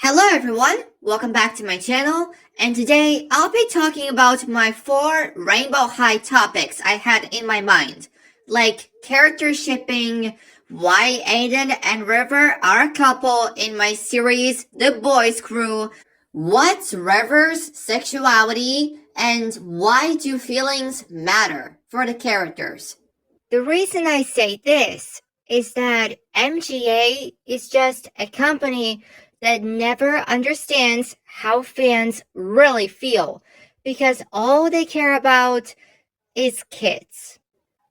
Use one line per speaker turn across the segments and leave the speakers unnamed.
Hello everyone, welcome back to my channel, and today I'll be talking about my 4 Rainbow High topics I had in my mind, like character shipping, why Aidan and River are a couple in my series The Boys Crew, what's River's sexuality, and why do feelings matter for the characters. The reason I say this is that MGA is just a company that never understands how fans really feel because all they care about is kids.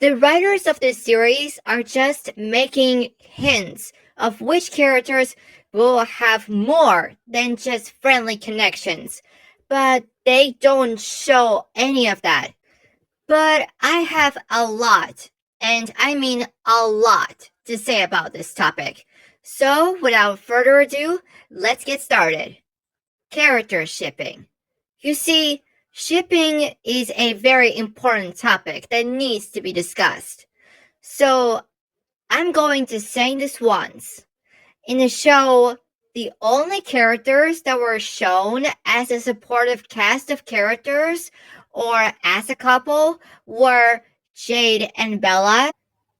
The writers of this series are just making hints of which characters will have more than just friendly connections, but they don't show any of that. But I have a lot, and I mean a lot, to say about this topic. So, without further ado, let's get started. Character shipping. You see, shipping is a very important topic that needs to be discussed. So, I'm going to say this once. In the show, the only characters that were shown as a supportive cast of characters or as a couple were Jade and Bella,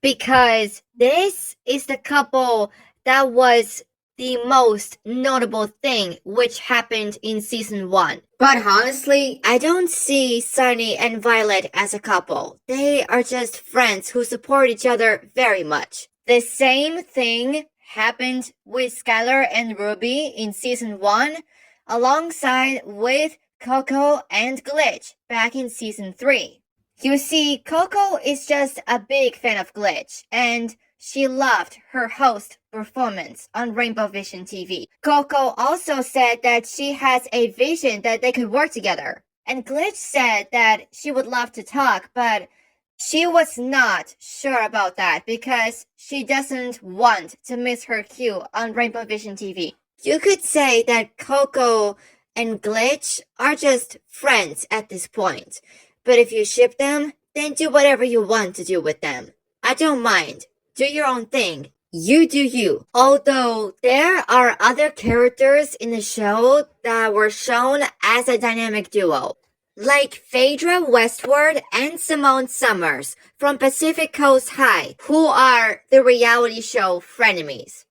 because this is the couple that was the most notable thing which happened in season 1. But honestly, I don't see Sunny and Violet as a couple. They are just friends who support each other very much. The same thing happened with Skylar and Ruby in season 1, alongside with Coco and Glitch back in season 3. You see, Coco is just a big fan of Glitch, and she loved her host performance on Rainbow Vision TV. Coco also said that she has a vision that they could work together. And Glitch said that she would love to talk, but she was not sure about that because she doesn't want to miss her cue on Rainbow Vision TV. You could say that Coco and Glitch are just friends at this point. But if you ship them, then do whatever you want to do with them. I don't mind. Do your own thing. You do you. Although there are other characters in the show that were shown as a dynamic duo, like Phaedra Westward and Simone Summers from Pacific Coast High, who are the reality show frenemies.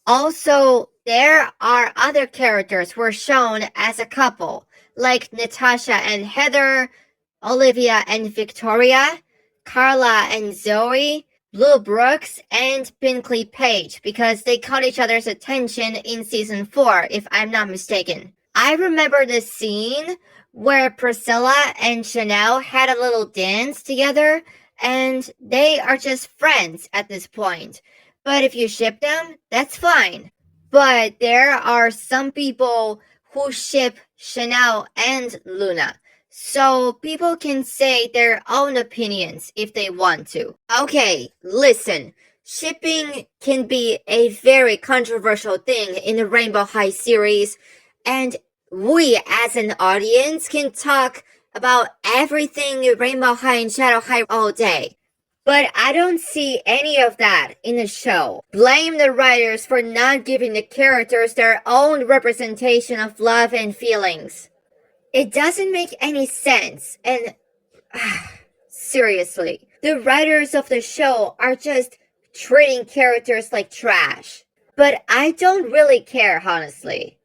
Also, there are other characters who were shown as a couple, like Natasha and Heather, Olivia and Victoria, Carla and Zoe, Blue Brooks, and Pinkley Page, because they caught each other's attention in season 4, if I'm not mistaken. I remember the scene where Priscilla and Chanel had a little dance together, and they are just friends at this point. But if you ship them, that's fine. But there are some people who ship Chanel and Luna. So people can say their own opinions if they want to. Okay, listen. Shipping can be a very controversial thing in the Rainbow High series, and we as an audience can talk about everything Rainbow High and Shadow High all day. But I don't see any of that in the show. Blame the writers for not giving the characters their own representation of love and feelings. It doesn't make any sense, and seriously, the writers of the show are just treating characters like trash. But I don't really care, honestly.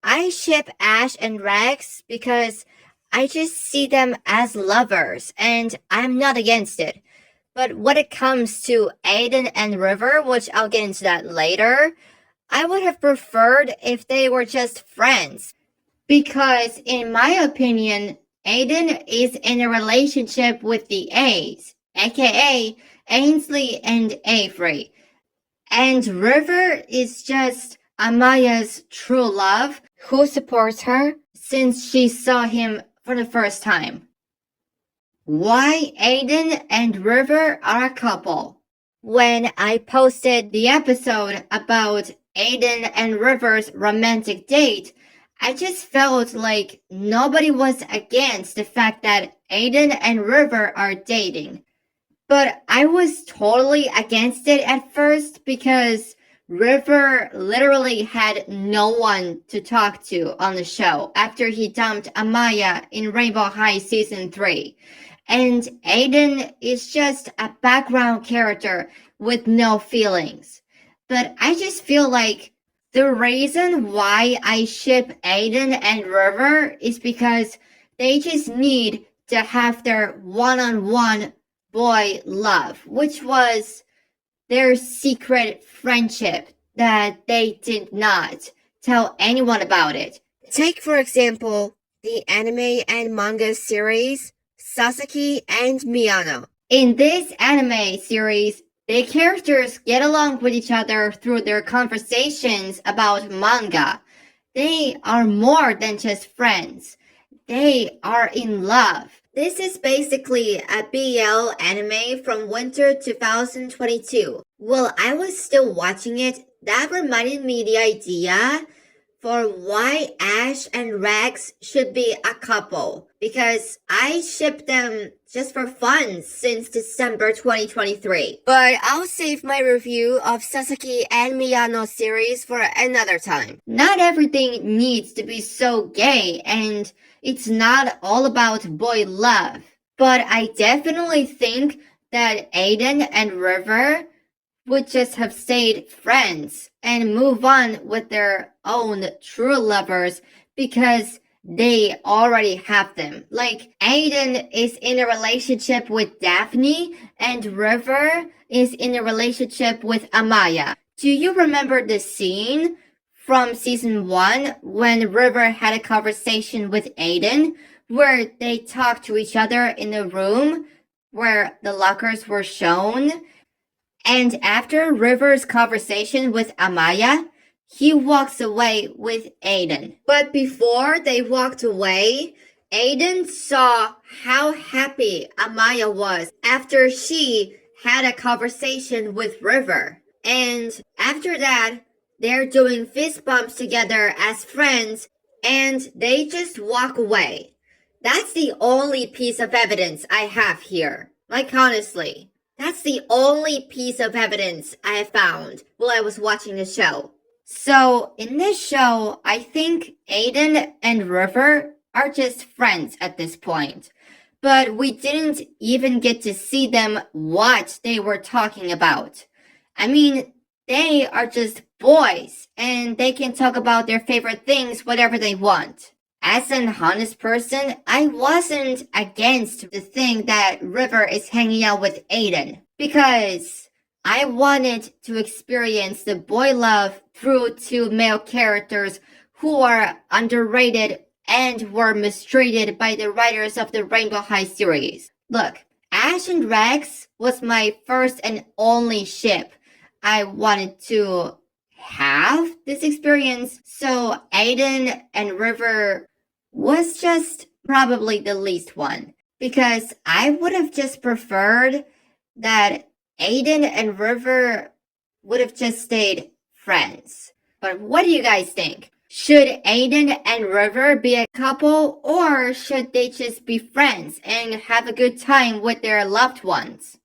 I ship Ash and Rex because I just see them as lovers, and I'm not against it. But when it comes to Aidan and River, which I'll get into that later, I would have preferred if they were just friends. Because, in my opinion, Aidan is in a relationship with the A's, aka Ainsley and Avery. And River is just Amaya's true love who supports her since she saw him for the first time. Why Aidan and River are a couple? When I posted the episode about Aidan and River's romantic date, I just felt like nobody was against the fact that Aidan and River are dating. But I was totally against it at first because River literally had no one to talk to on the show after he dumped Amaya in Rainbow High Season 3. And Aidan is just a background character with no feelings. But I just feel like the reason why I ship Aidan and River is because they just need to have their one-on-one boy love, which was their secret friendship that they did not tell anyone about it. Take, for example, the anime and manga series Sasaki and Miyano. In this anime series, the characters get along with each other through their conversations about manga. They are more than just friends. They are in love. This is basically a BL anime from winter 2022. While I was still watching it, that reminded me the idea for why Ash and Rex should be a couple. Because I shipped them just for fun since December 2023. But I'll save my review of Sasaki and Miyano series for another time. Not everything needs to be so gay, and it's not all about boy love. But I definitely think that Aidan and River would just have stayed friends and move on with their own true lovers because they already have them. Like, Aidan is in a relationship with Daphne and River is in a relationship with Amaya. Do you remember the scene from season 1 when River had a conversation with Aidan where they talked to each other in the room where the lockers were shown? And after River's conversation with Amaya, he walks away with Aidan. But before they walked away, Aidan saw how happy Amaya was after she had a conversation with River. And after that, they're doing fist bumps together as friends, and they just walk away. That's the only piece of evidence I have here. Like, honestly. That's the only piece of evidence I have found while I was watching the show. So, in this show, I think Aidan and River are just friends at this point. But we didn't even get to see them what they were talking about. I mean, they are just boys, and they can talk about their favorite things whatever they want. As an honest person, I wasn't against the thing that River is hanging out with Aidan because I wanted to experience the boy love through two male characters who are underrated and were mistreated by the writers of the Rainbow High series. Look, Ash and Rex was my first and only ship. I wanted to have this experience, so Aidan and River was just probably the least one, because I would have just preferred that Aidan and River would have just stayed friends. But what do you guys think? Should Aidan and River be a couple, or should they just be friends and have a good time with their loved ones?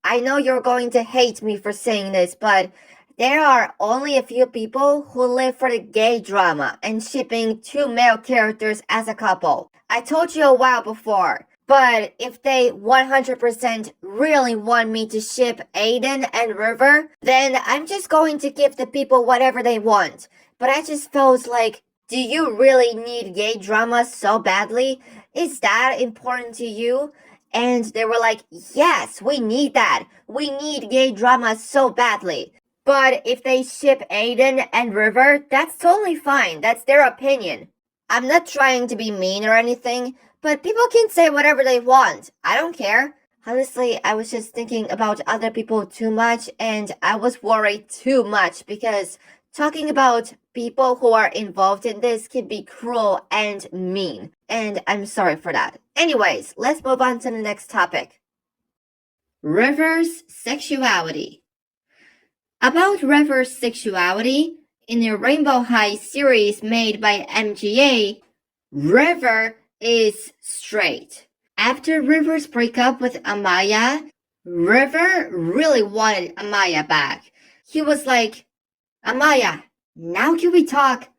I know you're going to hate me for saying this, but there are only a few people who live for the gay drama and shipping two male characters as a couple. I told you a while before, but if they 100% really want me to ship Aidan and River, then I'm just going to give the people whatever they want. But I just felt like, do you really need gay drama so badly? Is that important to you? And they were like, yes, we need that. We need gay drama so badly. But if they ship Aidan and River, that's totally fine. That's their opinion. I'm not trying to be mean or anything, but people can say whatever they want. I don't care. Honestly, I was just thinking about other people too much, and I was worried too much because talking about people who are involved in this can be cruel and mean, and I'm sorry for that. Anyways, let's move on to the next topic. River's sexuality. About River's sexuality, in the Rainbow High series made by MGA, River is straight. After River's breakup with Amaya, River really wanted Amaya back. He was like, Amaya, now can we talk?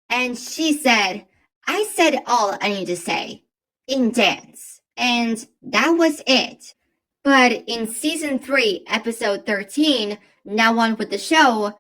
And she said, I said all I need to say in dance. And that was it. But in season 3, episode 13, Now On With the Show,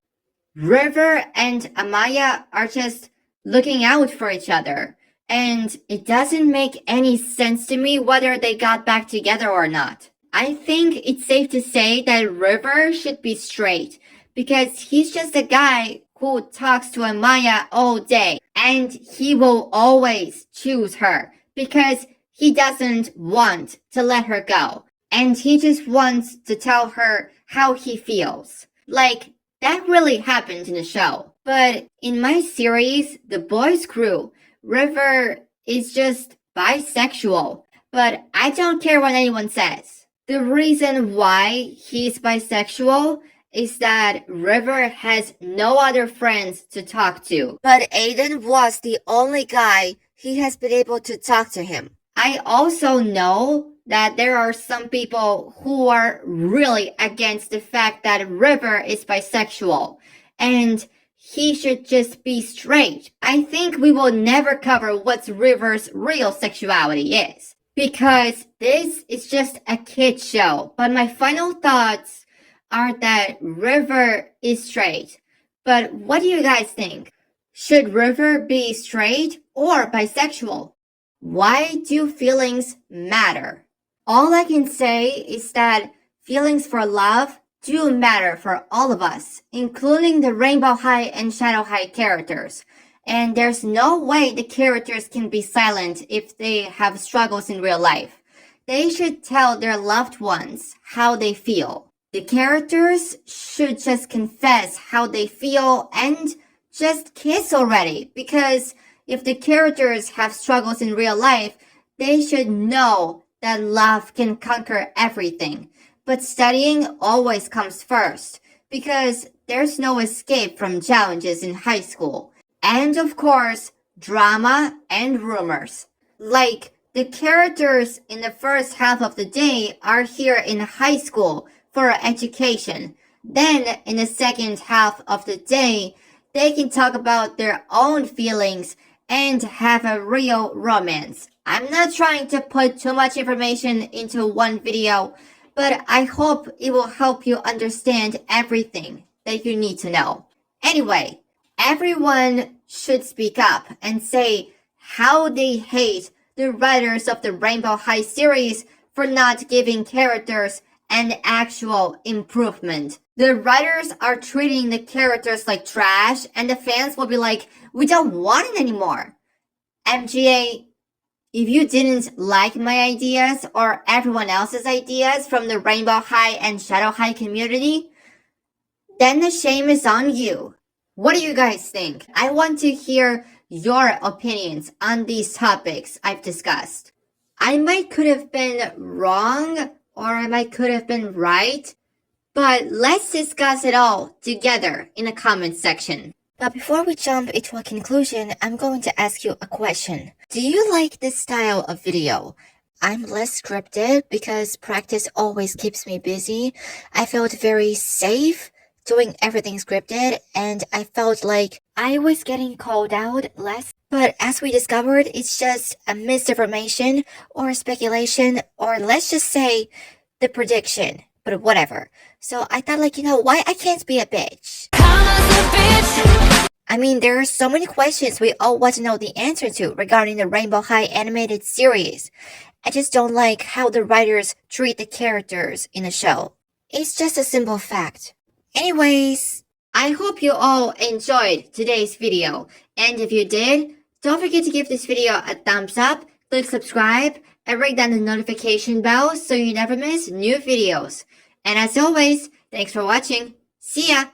River and Amaya are just looking out for each other. And it doesn't make any sense to me whether they got back together or not. I think it's safe to say that River should be straight because he's just a guy who talks to Amaya all day and he will always choose her because he doesn't want to let her go and he just wants to tell her how he feels. Like, that really happened in the show. But in my series, The Boys Crew, River is just bisexual. But I don't care what anyone says. The reason why he's bisexual is that River has no other friends to talk to. But Aidan was the only guy he has been able to talk to him. I also know that there are some people who are really against the fact that River is bisexual and he should just be straight. I think we will never cover what River's real sexuality is because this is just a kid show. But my final thoughts are that River is straight. But what do you guys think? Should River be straight or bisexual? Why do feelings matter? All I can say is that feelings for love do matter for all of us, including the Rainbow High and Shadow High characters. And there's no way the characters can be silent if they have struggles in real life. They should tell their loved ones how they feel. The characters should just confess how they feel and just kiss already, because if the characters have struggles in real life, they should know that love can conquer everything. But studying always comes first, because there's no escape from challenges in high school. And of course, drama and rumors. Like, the characters in the first half of the day are here in high school for education. Then, in the second half of the day, they can talk about their own feelings and have a real romance. I'm not trying to put too much information into one video, but I hope it will help you understand everything that you need to know. Anyway, everyone should speak up and say how they hate the writers of the Rainbow High series for not giving characters an actual improvement. The writers are treating the characters like trash, and the fans will be like, we don't want it anymore. MGA, if you didn't like my ideas or everyone else's ideas from the Rainbow High and Shadow High community, then the shame is on you. What do you guys think? I want to hear your opinions on these topics I've discussed. I might could have been wrong or I might could have been right, but let's discuss it all together in the comment section. But before we jump into a conclusion, I'm going to ask you a question. Do you like this style of video? I'm less scripted because practice always keeps me busy. I felt very safe doing everything scripted, and I felt like I was getting called out less. But as we discovered, it's just a misinformation or speculation, or let's just say the prediction, but whatever. So I thought, like, why I can't be a bitch? I mean, there are so many questions we all want to know the answer to regarding the Rainbow High animated series. I just don't like how the writers treat the characters in the show. It's just a simple fact. Anyways, I hope you all enjoyed today's video. And if you did, don't forget to give this video a thumbs up, click subscribe, and ring down the notification bell so you never miss new videos. And as always, thanks for watching. See ya!